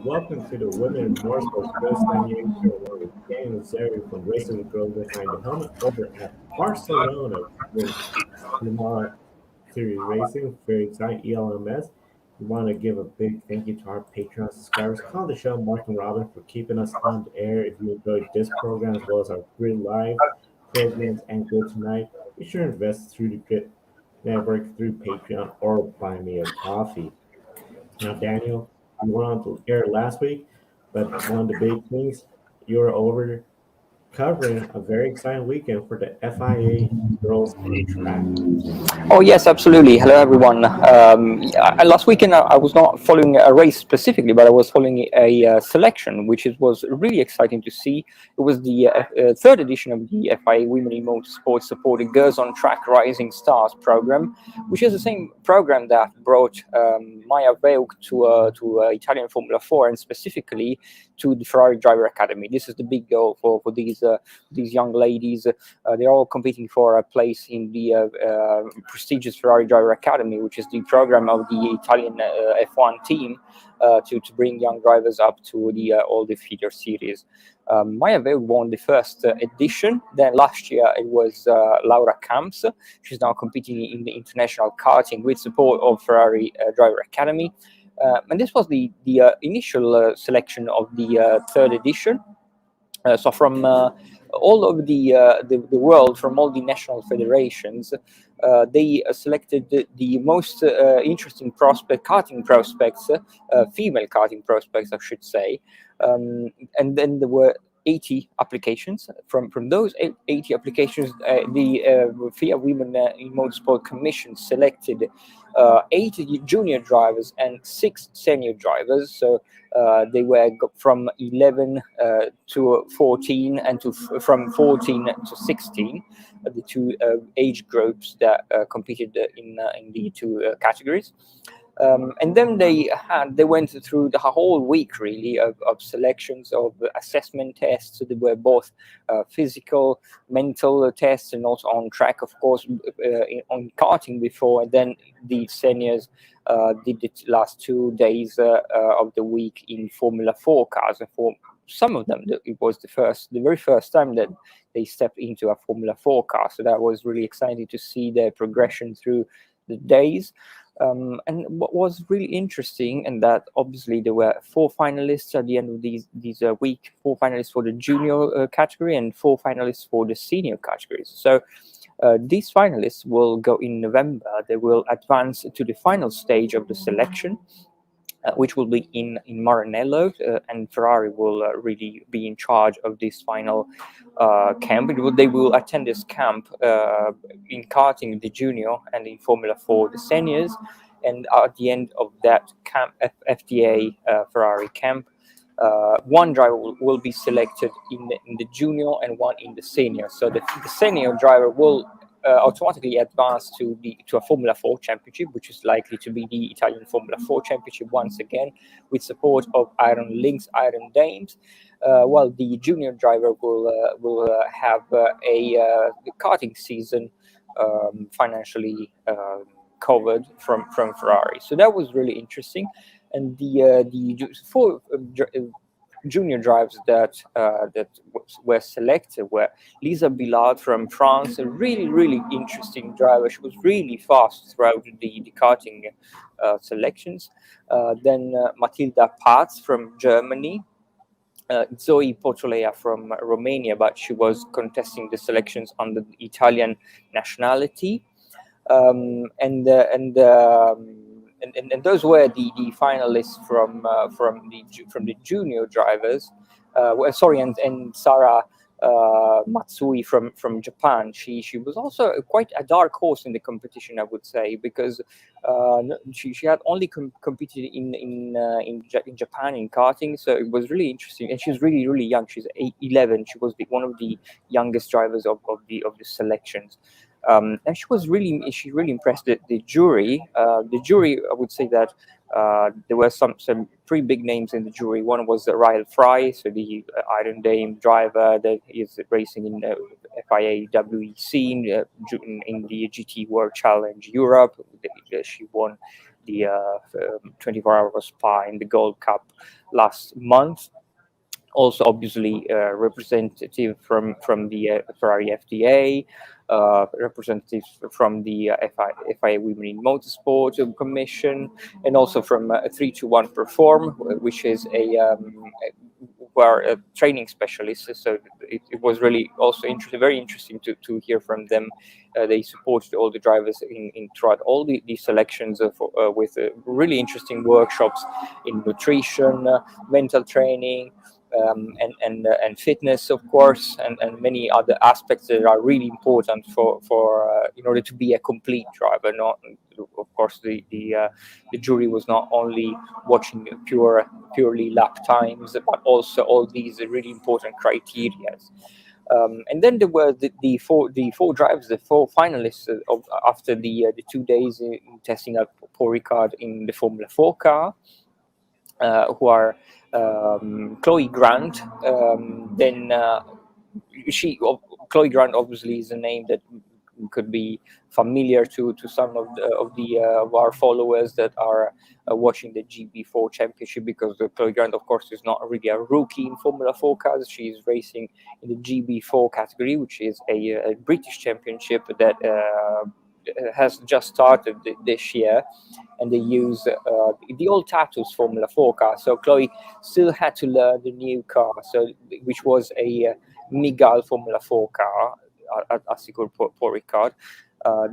welcome to the Women in Motorsport First 98 show where we gain Zeri from Racing Girl behind the helmet over at Barcelona with Lamar Series Racing, very exciting ELMS. We want to give a big thank you to our Patreon subscribers. Call the show Mark and Robin for keeping us on the air. If you enjoyed this program as well as our Grid Live programs and Good Tonight, be sure to invest through the Grid Network through Patreon or buy me a coffee. Now, Daniel, you were on the air last week, but one of the big things you're over covering a very exciting weekend for the FIA Girls on Track. Oh yes, absolutely. Hello everyone. Last weekend I was not following a race specifically, but I was following a selection, which was really exciting to see. It was the third edition of the FIA Women in Motorsport supported Girls on Track Rising Stars program, which is the same program that brought Maya Veuk to Italian Formula 4 and specifically to the Ferrari Driver Academy. This is the big goal for these young ladies. They're all competing for a place in the prestigious Ferrari Driver Academy, which is the program of the Italian F1 team to bring young drivers up to all the feeder series. Maya Veuk won the first edition. Then last year it was Laura Camps. She's now competing in the international karting with support of Ferrari Driver Academy. And this was the initial selection of the third edition. So from all over the world, from all the national federations, they selected the most interesting karting prospects, female karting prospects, I should say. And then there were 80 applications. From those 80 applications, the FIA Women in Motorsport Commission selected 8 junior drivers and 6 senior drivers. So they were from 11 to 14 and from 14 to 16, the two age groups that competed in the two categories. And then they went through the whole week really of selections, of assessment tests. So they were both physical, mental tests, and also on track, of course, on karting before. And then the seniors did the last 2 days of the week in Formula 4 cars. And for some of them, it was the very first time that they stepped into a Formula 4 car. So that was really exciting to see their progression through the days. And what was really interesting, and that obviously there were 4 finalists at the end of these week, 4 finalists for the junior category and 4 finalists for the senior categories. So these finalists will go in November. They will advance to the final stage of the selection, which will be in Maranello, and Ferrari will really be in charge of this final camp. They will attend this camp in karting, the junior, and in Formula 4, the seniors. And at the end of that camp, FTA Ferrari camp, one driver will be selected in the junior and one in the senior. So the senior driver will automatically advance to a Formula 4 championship, which is likely to be the Italian Formula 4 championship once again, with support of Iron Lynx, Iron Dames. While the junior driver will have a karting season financially covered from Ferrari. So that was really interesting. And the 4 junior drivers that were selected were Lisa Billard from France, a really interesting driver. She was really fast throughout the karting selections. Then Matilda Paz from Germany, Zoe Portolea from Romania, but she was contesting the selections under the Italian nationality. And those were the finalists from the junior drivers. And Sarah Matsui from Japan. She was also quite a dark horse in the competition, I would say, because she had only competed in Japan in karting, so it was really interesting. And she's really young. She's 11. She was one of the youngest drivers of the selections. And she really impressed the jury. The jury, I would say that there were some pretty big names in the jury. One was Rahel Fry, so the Iron Dame driver that is racing in FIA WEC in the GT World Challenge Europe. She won the 24-hour Spa in the Gold Cup last month. Also, obviously, representative from the Ferrari FDA, representatives from the FIA Women in Motorsport Commission, and also from 321 Perform, which is who are training specialists. So it was really also very interesting to hear from them. They supported all the drivers in throughout all the selections with really interesting workshops in nutrition, mental training, and fitness, of course, and many other aspects that are really important for in order to be a complete driver. Not, of course, the jury was not only watching purely lap times, but also all these really important criteria. And then there were the four drivers, the four finalists after the 2 days in testing out Paul Ricard in the Formula 4 car, who are Chloe Grant. Chloe Grant obviously is a name that could be familiar to some of our followers that are watching the GB4 Championship, because Chloe Grant, of course, is not really a rookie in Formula 4 cars. She is racing in the GB4 category, which is a British championship that has just started this year, and they use the old Tatus Formula 4 car. So Chloe still had to learn the new car, which was a Miguel Formula 4 car, as called Paul Ricard.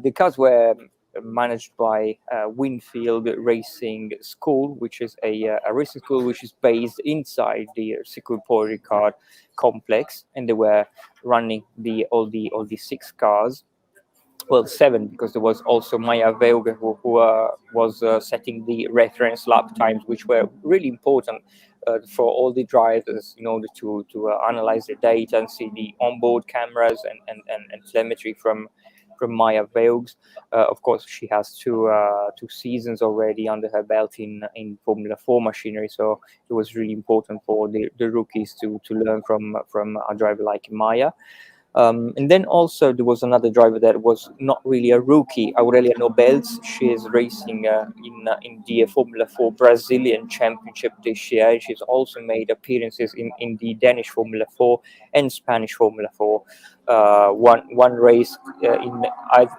The cars were managed by Winfield Racing School, which is a racing school which is based inside the Sicur Paul Ricard complex, and they were running all the 6 cars. Well, 7, because there was also Maya Veuge who was setting the reference lap times, which were really important for all the drivers in order to analyze the data and see the onboard cameras and telemetry from Maya Veuge. Of course, she has two seasons already under her belt in Formula 4 machinery, so it was really important for the rookies to learn from a driver like Maya. And then also there was another driver that was not really a rookie, Aurelia Nobels. She is racing in the Formula 4 Brazilian Championship this year. She's also made appearances in the Danish Formula 4 and Spanish Formula 4. One race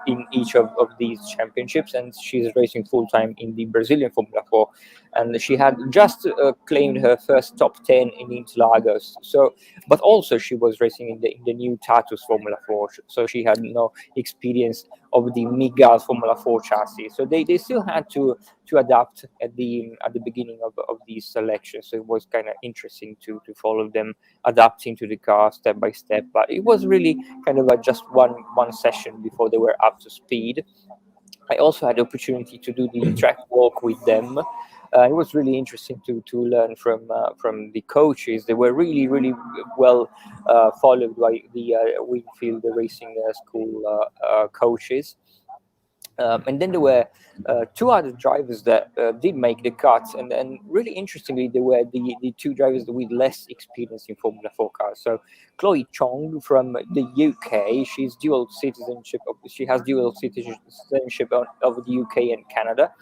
in each of these championships, and she's racing full time in the Brazilian Formula 4. And she had just claimed her first top 10 in Interlagos. But also she was racing in the new Tatus Formula 4, so she had no experience of the Miguel Formula 4 chassis. So they still had to adapt at the beginning of these selections. So it was kind of interesting to follow them adapting to the car step by step. But it was really kind of just one session before they were up to speed. I also had the opportunity to do the track walk with them. It was really interesting to learn from the coaches. They were really well followed by the Winfield Racing School coaches. And then there were 2 other drivers that did make the cut, and really interestingly, they were the 2 drivers with less experience in Formula 4 cars. So Chloe Chong from the UK, she has dual citizenship of the UK and Canada.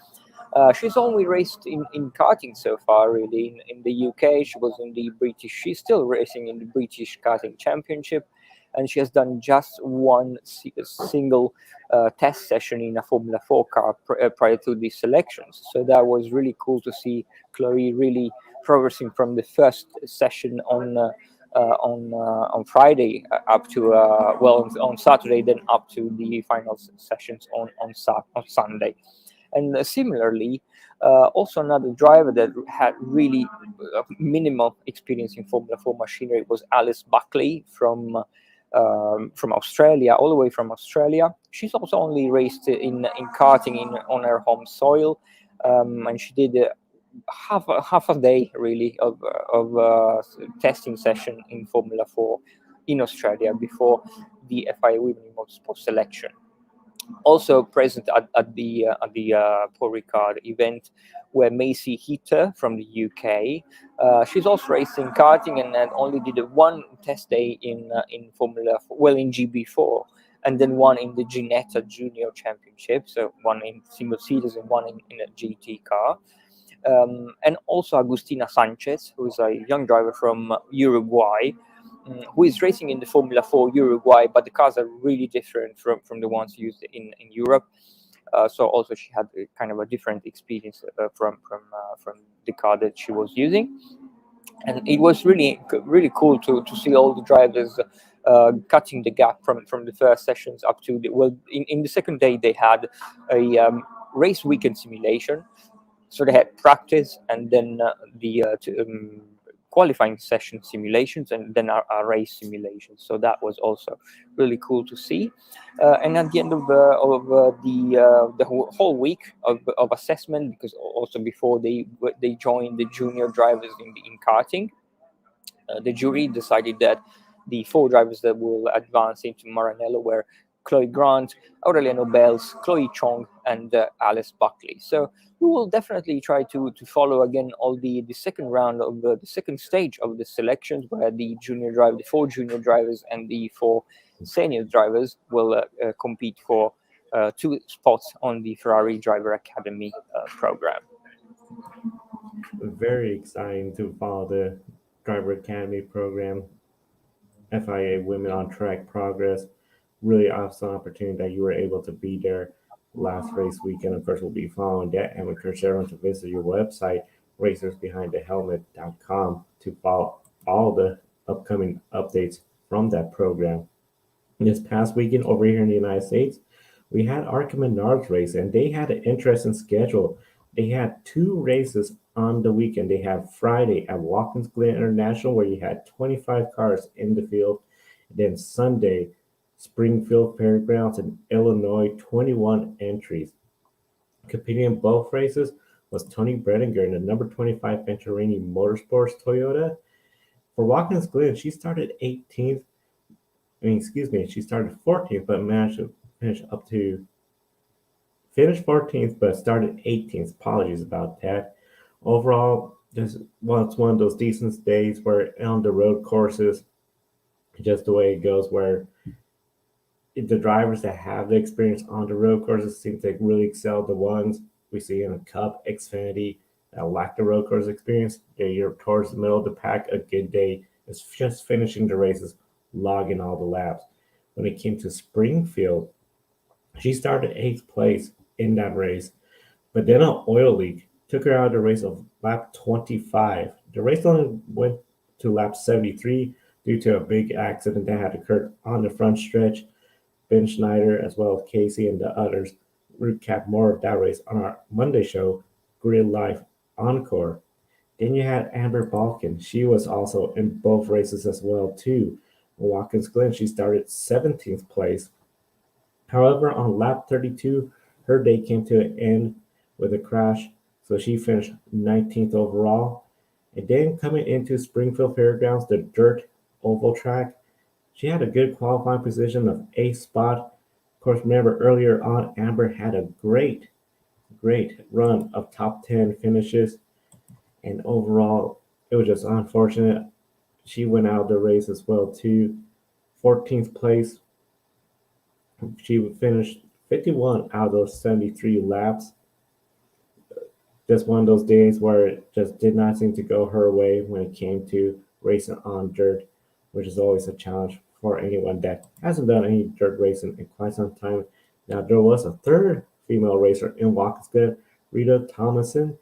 She's only raced in karting so far, really, in the UK. She was in the British. She's still racing in the British Karting Championship, and she has done just one single test session in a Formula 4 car prior to the selections. So that was really cool to see Chloe really progressing from the first session on Friday up to on Saturday, then up to the final sessions on Sunday. And similarly, also another driver that had really minimal experience in Formula 4 machinery was Alice Buckley from Australia, all the way from Australia. She's also only raced in karting on her home soil, and she did half a day really of testing session in Formula 4 in Australia before the FIA Women in Motorsport selection. Also present at the Paul Ricard event were Macy Heater from the UK. She's also racing karting and only did one test day in Formula 4, in GB4. and then one in the GRIDnet Junior Championship, so one in single seaters and one in a GT car. And also Agustina Sanchez, who is a young driver from Uruguay, who is racing in the Formula 4 Uruguay, but the cars are really different from the ones used in Europe. So also she had a kind of a different experience from the car that she was using, and it was really cool to see all the drivers cutting the gap from the first sessions up to in the second day they had a race weekend simulation. So they had practice and then the qualifying session simulations and then our race simulations. So that was also really cool to see. And at the end of the whole week of assessment, because also before they joined the junior drivers in karting, the jury decided that the 4 drivers that will advance into Maranello were Chloe Grant, Aureliano Bells, Chloe Chong, and Alice Buckley. So we will definitely try to follow again all the second round of the second stage of the selections, where the 4 junior drivers and the 4 senior drivers will compete for 2 spots on the Ferrari Driver Academy program. Very exciting to follow the Driver Academy program, FIA Women on Track progress. Really awesome opportunity that you were able to be there last race weekend. Of course, we'll be following that, and we encourage everyone to visit your website, racersbehindthehelmet.com, to follow all the upcoming updates from that program. This past weekend over here in the United States, we had Arca Menards race, and they had an interesting schedule. They had 2 races on the weekend. They had Friday at Watkins Glen International, where you had 25 cars in the field. Then Sunday, Springfield Fairgrounds in Illinois, 21 entries. Competing in both races was Tony Bredinger in the number 25 Venturini Motorsports Toyota. For Watkins Glen, she started 18th. She started 14th, but managed to finish 14th, but started 18th. Apologies about that. Overall, it's one of those decent days where on the road courses, just the way it goes, where the drivers that have the experience on the road courses seem to really excel. The ones we see in a Cup, Xfinity, that lack the road course experience, you're towards the middle of the pack. A good day is just finishing the races, logging all the laps. When it came to Springfield, she started 8th place in that race, but then an oil leak took her out of the race of lap 25. The race only went to lap 73 due to a big accident that had occurred on the front stretch. Ben Schneider, as well as Casey and the others, recap more of that race on our Monday show, Grid Life Encore. Then you had Amber Balkan. She was also in both races as well, too. Watkins Glen, she started 17th place. However, on lap 32, her day came to an end with a crash, so she finished 19th overall. And then coming into Springfield Fairgrounds, the dirt oval track, she had a good qualifying position of 8th spot. Of course, remember earlier on, Amber had a great run of top 10 finishes. And overall, it was just unfortunate. She went out of the race as well, too. 14th place. She would finish 51 out of those 73 laps. Just one of those days where it just did not seem to go her way when it came to racing on dirt, which is always a challenge for anyone that hasn't done any dirt racing in quite some time. Now, there was a third female racer in Watkins Glen, Rita Thomason.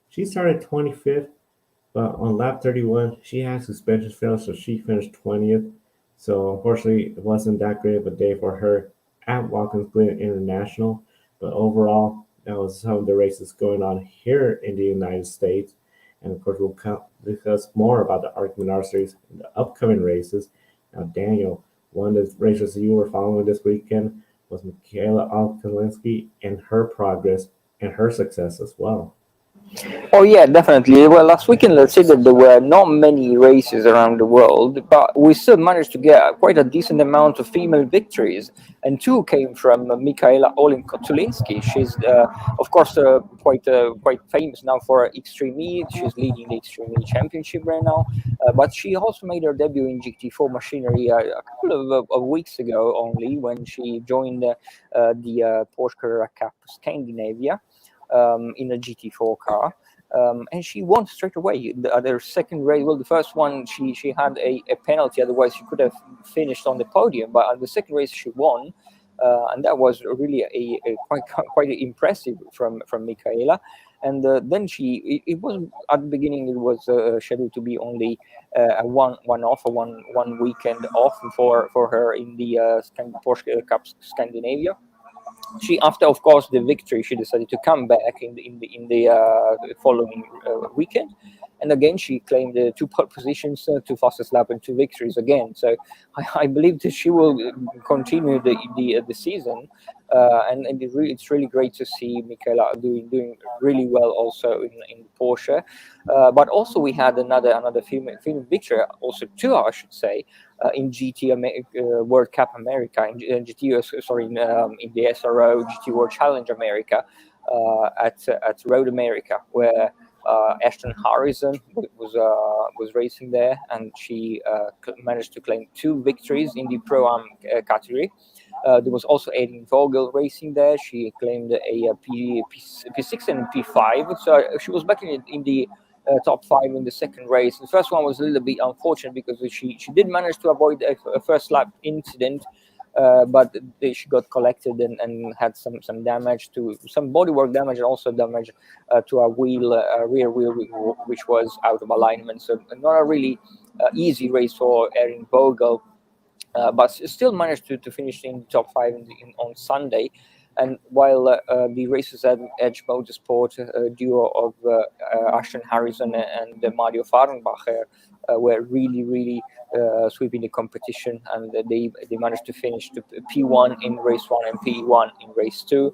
She started 25th, but on lap 31, she had suspension failure, so she finished 20th. So unfortunately, it wasn't that great of a day for her at Watkins Glen International. But overall, that was some of the races going on here in the United States. And of course, we'll discuss more about the Arca Menards Series in the upcoming races. Now, Daniel, one of the races you were following this weekend was Michaela Alkalinski and her progress and her success as well. Oh yeah, definitely. Well, last weekend, let's say that there were not many races around the world, but we still managed to get quite a decent amount of female victories, and two came from Michaela Olin-Kotulinski. She's, of course, quite famous now for Extreme E. She's leading the Extreme E Championship right now, but she also made her debut in GT4 machinery a couple of weeks ago only, when she joined the Porsche Carrera Cup Scandinavia in a GT4 car. And she won straight away. Their second race, well, the first one she had a penalty, otherwise she could have finished on the podium. But on the second race she won, and that was really a quite impressive from Michaela. And then it was at the beginning, it was scheduled to be only a one weekend off for her in the Porsche Cup Scandinavia. She, after of course the victory, she decided to come back in the following weekend, and again she claimed two pole positions, two fastest lap, and two victories again. So I believe that she will continue the season, and it's really great to see Michaela doing really well also in Porsche. But also we had another female victory, also two, I should say, in World Cup America, in GT, sorry, in the SRO GT World Challenge America, at Road America, where Ashton Harrison was racing there, and she managed to claim two victories in the Pro-Am category. There was also Aileen Vogel racing there. She claimed a P6 and P5, so she was back in the top five in the second race. The first one was a little bit unfortunate because she did manage to avoid a first lap incident, but she got collected and had some damage, to some bodywork damage, and also damage to a rear wheel, which was out of alignment. So not a really easy race for Erin Vogel, but still managed to finish in the top five on Sunday. And while the races at Edge Motorsport, duo of Ashton Harrison and Mario Fahrenbacher were really sweeping the competition, and they managed to finish to P1 in race 1 and P1 in race 2.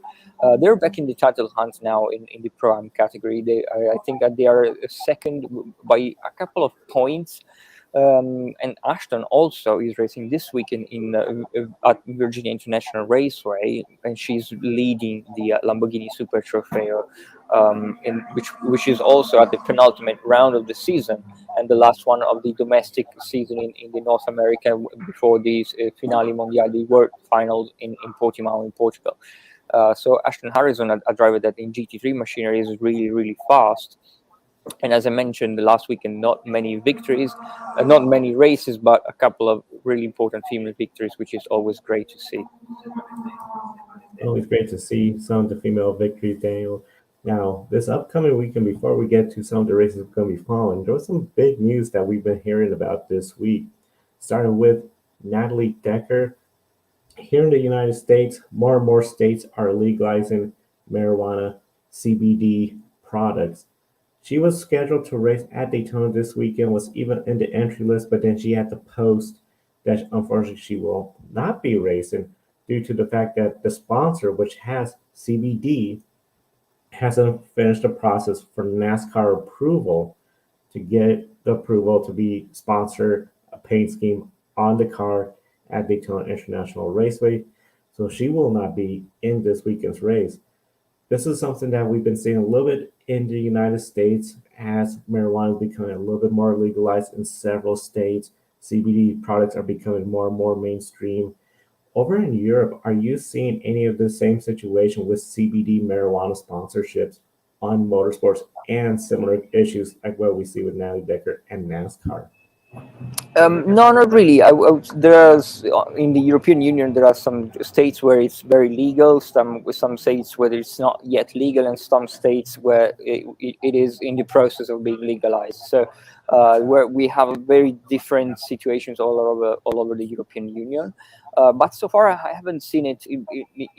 They're back in the title hunt now in the Pro-Am category. I think that they are second by a couple of points. And Ashton also is racing this weekend at Virginia International Raceway, and she's leading the Lamborghini Super Trofeo, which is also at the penultimate round of the season and the last one of the domestic season in the North America before the Finale Mondiale, the World Final in Portimao in Portugal. So Ashton Harrison, a driver that in GT3 machinery is really fast. And as I mentioned, the last weekend, not many victories, not many races, but a couple of really important female victories, which is always great to see. Always great to see some of the female victories, Daniel. Now, this upcoming weekend, before we get to some of the races we're going to be following, there was some big news that we've been hearing about this week. Starting with Natalie Decker. Here in the United States, more and more states are legalizing marijuana CBD products. She was scheduled to race at Daytona this weekend, was even in the entry list, but then she had to post that unfortunately she will not be racing due to the fact that the sponsor, which has CBD, hasn't finished the process for NASCAR approval to get the approval to be sponsor a paint scheme on the car at Daytona International Raceway. So she will not be in this weekend's race. This is something that we've been seeing a little bit in the United States as marijuana is becoming a little bit more legalized in several states. CBD products are becoming more and more mainstream. Over in Europe, are you seeing any of the same situation with CBD marijuana sponsorships on motorsports and similar issues like what we see with Natalie Decker and NASCAR? No, not really. There's in the European Union there are some states where it's very legal, some states where it's not yet legal, and some states where it is in the process of being legalized. So where we have very different situations all over the European Union. But so far, I haven't seen it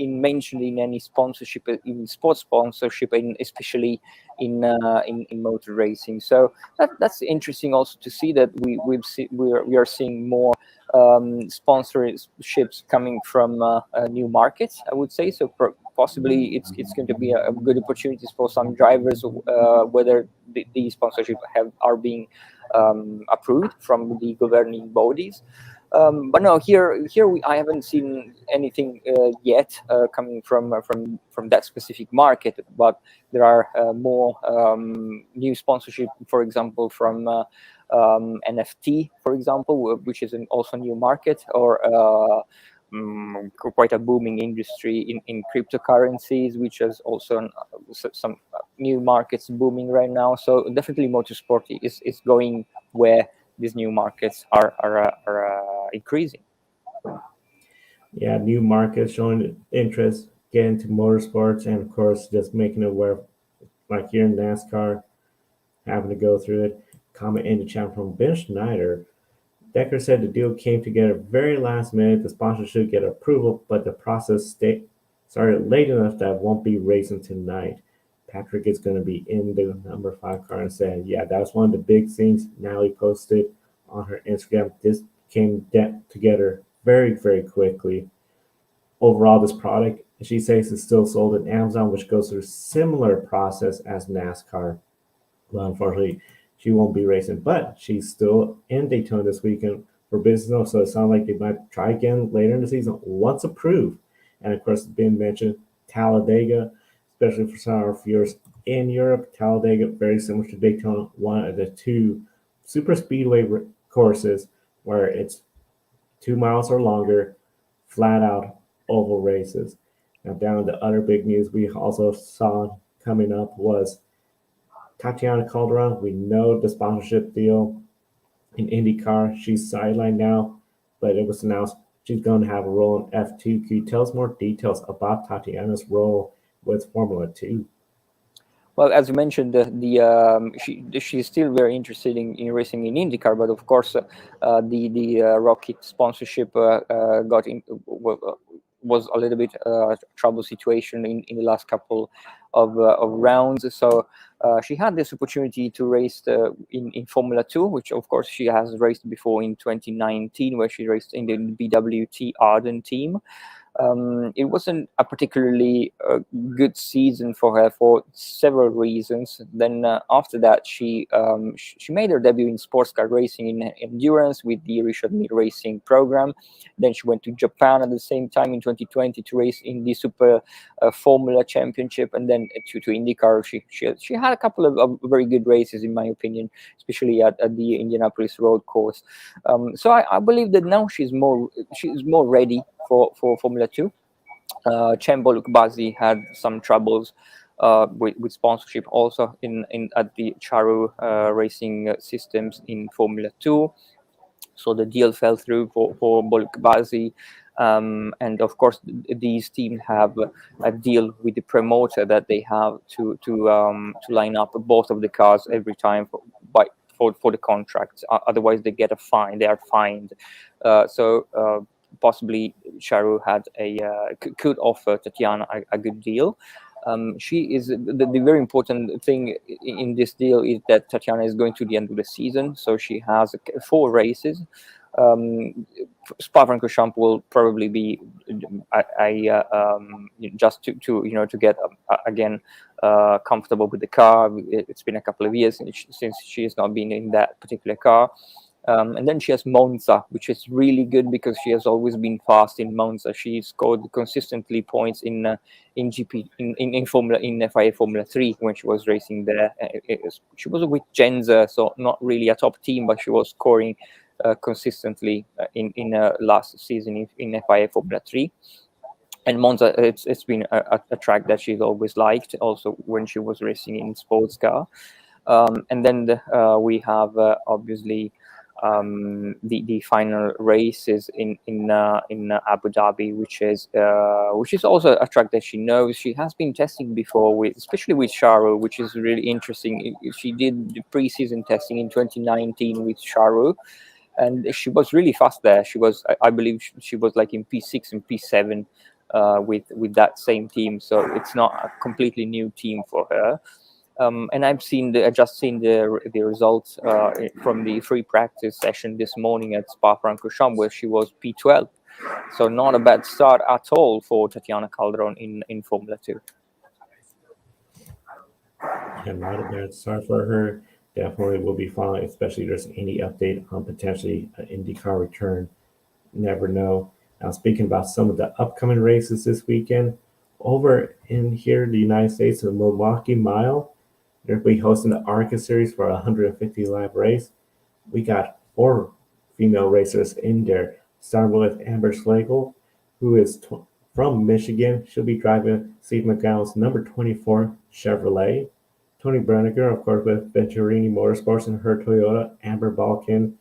mentioned in any sponsorship, in sports sponsorship, and especially in motor racing. So that's interesting also to see that we are seeing more sponsorships coming from new markets, I would say. So possibly it's going to be a good opportunities for some drivers, whether the sponsorship are being approved from the governing bodies. But no, I haven't seen anything yet coming from that specific market. But there are more new sponsorship, for example, from NFT, for example, which is also a new market, or quite a booming industry in cryptocurrencies, which is also some new markets booming right now. So definitely motorsport is going where these new markets are increasing. Yeah, new markets showing interest, getting into motorsports, and of course, just making it aware, like here in NASCAR, having to go through it. Comment in the chat from Ben Schneider. Decker said the deal came together very last minute. The sponsor should get approval, but the process started late enough that it won't be racing tonight. Patrick is going to be in the number 5 car and said, yeah, that was one of the big things Natalie posted on her Instagram. This came together very, very quickly. Overall, this product, she says, is still sold at Amazon, which goes through a similar process as NASCAR. Well, unfortunately, she won't be racing, but she's still in Daytona this weekend for business. So it sounds like they might try again later in the season once approved. And of course, it's been mentioned Talladega, especially for some of our viewers in Europe. Talladega, very similar to Daytona, one of the 2 super speedway courses where it's 2 miles or longer, flat out oval races. Now, down the other big news we also saw coming up was Tatiana Calderon. We know the sponsorship deal in IndyCar. She's sidelined now, but it was announced she's going to have a role in F2. Can you tell us more details about Tatiana's role with Formula 2? Well, as you mentioned, she's still very interested in racing in IndyCar, but of course, the Rocket sponsorship was a little bit trouble situation in the last couple of rounds. So she had this opportunity to race in Formula 2, which of course she has raced before in 2019, where she raced in the BWT Arden team. It wasn't a particularly good season for her for several reasons. Then after that, she made her debut in sports car racing in endurance with the Richard Mille Racing program. Then she went to Japan at the same time in 2020 to race in the Super Formula Championship, and then to IndyCar. She had a couple of very good races, in my opinion, especially at the Indianapolis Road Course. So I believe that now she's more ready for Formula 2. Cembolo Bazzi had some troubles with sponsorship also in at the Charu Racing Systems in Formula 2. So the deal fell through for Bolkbazi. And of course, these teams have a deal with the promoter that they have to line up both of the cars every time for the contracts. Otherwise, they get a fine. They are fined. So possibly Charu had could offer Tatiana a good deal. She is the very important thing in this deal is that Tatiana is going to the end of the season, so she has 4 races. Spa-Francorchamps will probably be just to get again comfortable with the car. It's been a couple of years since she has not been in that particular car. And then she has Monza, which is really good because she has always been fast in Monza. She scored consistently points in GP in FIA Formula 3 when she was racing there. She was with Genza, so not really a top team, but she was scoring consistently in last season in FIA Formula 3. And Monza, it's been a track that she's always liked, also when she was racing in sports car. And then we have obviously the final races in Abu Dhabi, which is also a track that she knows. She has been testing before, especially with Charu, which is really interesting. She did the pre-season testing in 2019 with Charu, and she was really fast there. She was, I believe, she was like in P6 and P7 with that same team. So it's not a completely new team for her. And I just seen the results from the free practice session this morning at Spa-Francorchamps, where she was P12. So not a bad start at all for Tatiana Calderon in Formula 2. Yeah, not a bad start for her. Definitely will be following, especially if there's any update on potentially an IndyCar return. Never know. Now, speaking about some of the upcoming races this weekend, over in here in the United States, the Milwaukee Mile, they'll be hosting the ARCA Series for a 150 lap race. We got four female racers in there, starting with Amber Schlegel, who is from Michigan. She'll be driving Steve McGowan's number 24 Chevrolet. Tony Brenniger, of course, with Venturini Motorsports and her Toyota. Amber Balkin,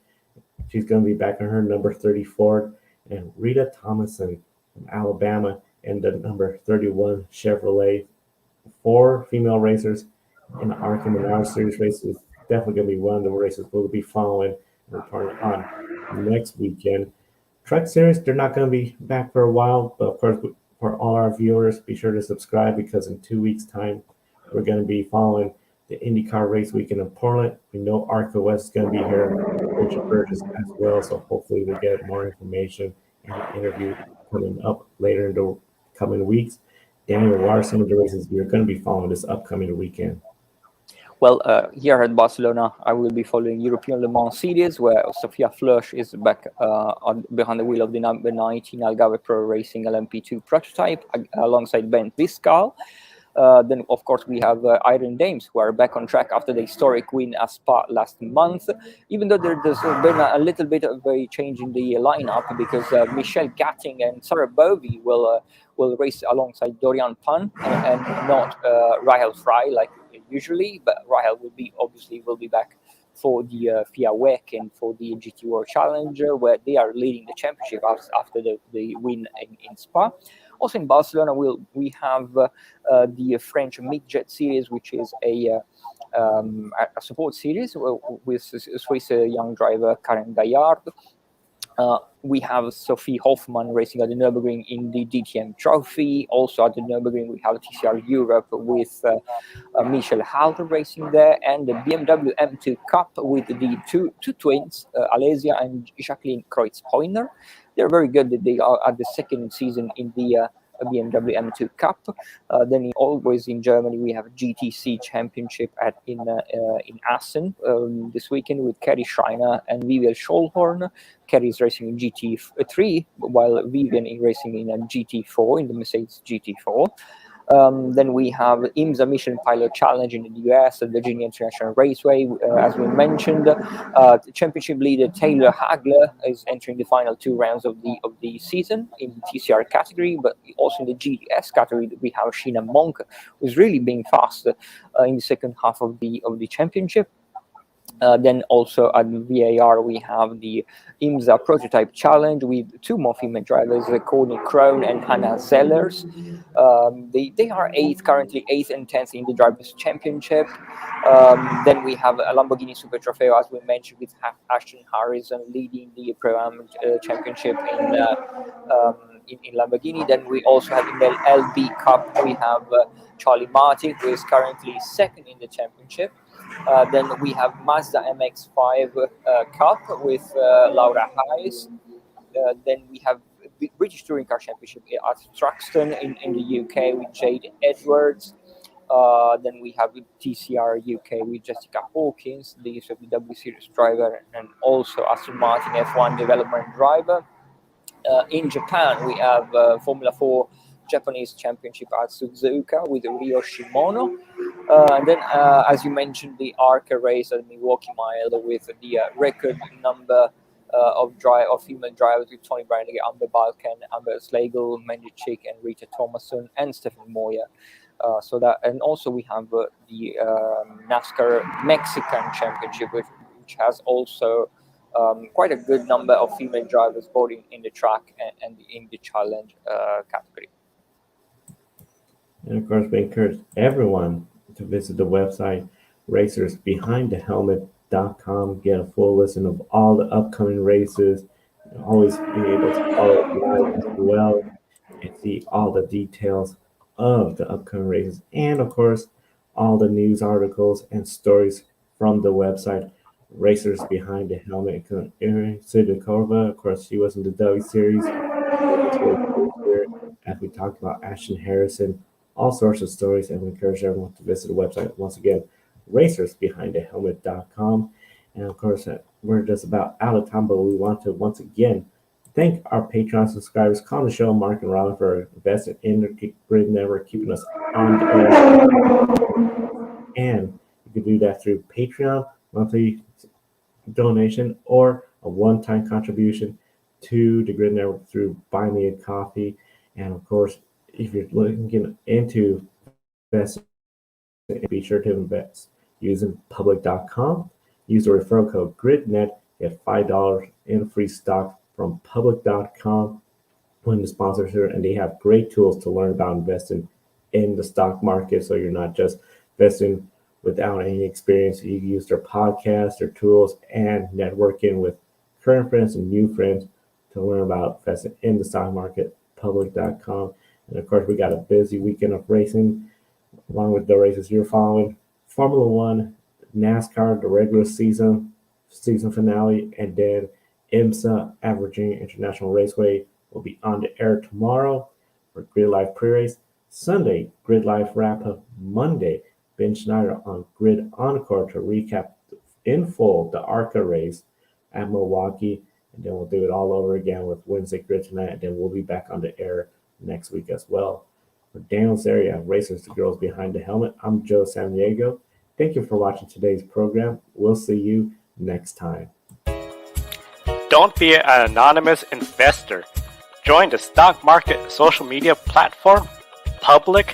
she's going to be back on her number 30 Ford. And Rita Thomason from Alabama in the number 31 Chevrolet. Four female racers in the ARCA Menard Series races. Definitely going to be one of the races we'll be following and reporting on next weekend. Truck Series, they're not going to be back for a while, but of course, for all our viewers, be sure to subscribe because in 2 weeks' time, we're going to be following the IndyCar race weekend in Portland. We know ARCA West is going to be here, Richard Burgess as well, so hopefully we'll get more information and an interview coming up later in the coming weeks. Daniel, what are some of the races you're going to be following this upcoming weekend? Well, here at Barcelona, I will be following European Le Mans Series, where Sophia Flörsch is back behind the wheel of the number 19 Algarve Pro Racing LMP2 prototype alongside Ben Viscal. Then, of course, we have Iron Dames, who are back on track after the historic win at Spa last month, even though there's been a little bit of a change in the lineup because Michelle Gatting and Sarah Bovey will race alongside Dorian Pan and not Rahel Fry like usually, but Rahel will be back for the FIA WEC and for the GT World Challenge, where they are leading the championship after the win in Spa. Also in Barcelona, we have the French Midget Series, which is a support series with Swiss young driver Karen Gaillard. We have Sophie Hoffman racing at the Nürburgring in the DTM Trophy. Also at the Nürburgring, we have TCR Europe with Michel Halter racing there, and the BMW M2 Cup with the two twins, Alesia and Jacqueline Kreutz-Poiner. They're very good. They are at the second season in the BMW M2 Cup. Then always in Germany, we have GTC Championship in Assen this weekend with Kerry Schreiner and Vivian Scholhorn. Kerry is racing in GT3, while Vivian is racing in a GT4, in the Mercedes GT4. Then we have IMSA Mission Pilot Challenge in the US at Virginia International Raceway. As we mentioned, the championship leader Taylor Hagler is entering the final two rounds of the season in the TCR category, but also in the GS category we have Sheena Monk, who's really being fast in the second half of the championship. Then also at VAR we have the IMSA Prototype Challenge with two more female drivers, Courtney Crone and Hannah Zellers. They are currently 8th and 10th in the Drivers' Championship. Then we have a Lamborghini Super Trofeo, as we mentioned, with Ashton Harrison leading the Pro-Am Championship in Lamborghini. Then we also have in the LB Cup, we have Charlie Martin, who is currently 2nd in the championship. Then we have Mazda MX-5 Cup with Laura Hayes. Then we have the British Touring Car Championship at Truxton in the UK with Jade Edwards. Then we have TCR UK with Jessica Hawkins, the W Series driver, and also Aston Martin F1 development driver. In Japan, we have Formula 4 Japanese Championship at Suzuka with Ryo Shimono. And then, as you mentioned, the ARCA race at Milwaukee Mile with the record number of female drivers with Tony Brannigan, Amber Balkan, Amber Schlegel, Mandy Chick, and Rita Thomason, and Stephen Moya. And also we have the NASCAR Mexican Championship, which has also quite a good number of female drivers both in the track and in the challenge category. And of course, we encourage everyone to visit the website racersbehindthehelmet.com, get a full list of all the upcoming races, and always be able to follow live as well and see all the details of the upcoming races. And of course, all the news articles and stories from the website. Racers behind the helmet. Sidakova, of course, she was in the W Series. As we talked about Ashton Harrison, all sorts of stories, and we encourage everyone to visit the website once again, racersbehindthehelmet.com. And of course, we're just about out of time, but we want to once again thank our Patreon subscribers, calling the show, Mark and Ron, for investing in the Grid Network, keeping us on the air. And you can do that through Patreon, monthly donation, or a one-time contribution to the Grid Network through Buy Me a Coffee. And of course, if you're looking into investing, be sure to invest using public.com. Use the referral code GRIDnet, get $5 in free stock from public.com when the sponsors here, and they have great tools to learn about investing in the stock market, so you're not just investing without any experience. You use their podcasts, their tools, and networking with current friends and new friends to learn about investing in the stock market, public.com. And of course, we got a busy weekend of racing, along with the races you're following. Formula One, NASCAR, the regular season finale, and then IMSA, Averaging International Raceway, will be on the air tomorrow for Grid Life pre-race. Sunday, Grid Life wrap-up. Monday, Ben Schneider on Grid Encore to recap in full the ARCA race at Milwaukee, and then we'll do it all over again with Wednesday Grid tonight, and then we'll be back on the air next week as well. For Daniel's area, Racers to Girls Behind the Helmet, I'm Joe Sandiego. Thank you for watching today's program. We'll see you next time. Don't be an anonymous investor. Join the stock market social media platform, public.com.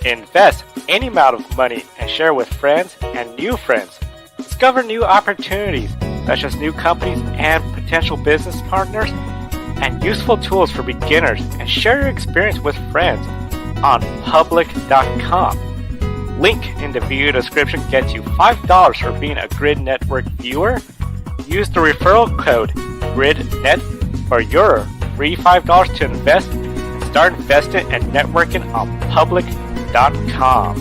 Invest any amount of money and share with friends and new friends. Discover new opportunities, such as new companies and potential business partners, and useful tools for beginners, and share your experience with friends on public.com. Link in the video description gets you $5 for being a Grid Network viewer. Use the referral code GRIDnet for your free $5 to invest. Start investing and networking on public.com.